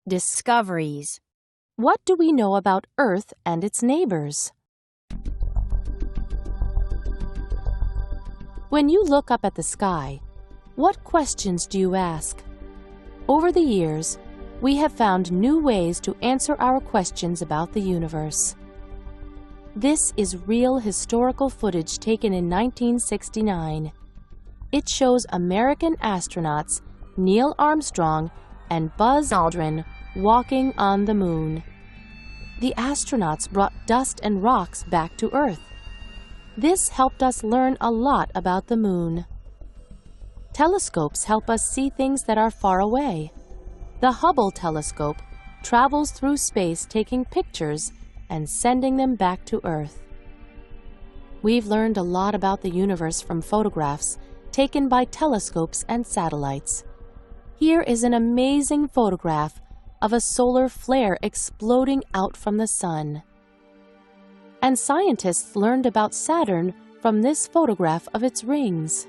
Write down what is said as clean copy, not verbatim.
Discoveries. What do we know about Earth and its neighbors? When you look up at the sky, what questions do you ask? Over the years, we have found new ways to answer our questions about the universe. This is real historical footage taken in 1969. It shows American astronauts Neil Armstrong and Buzz Aldrin walking on the moon. The astronauts brought dust and rocks back to Earth. This helped us learn a lot about the moon. Telescopes help us see things that are far away. The Hubble telescope travels through space taking pictures and sending them back to Earth. We've learned a lot about the universe from photographs taken by telescopes and satellites. Here is an amazing photograph of a solar flare exploding out from the sun. And scientists learned about Saturn from this photograph of its rings.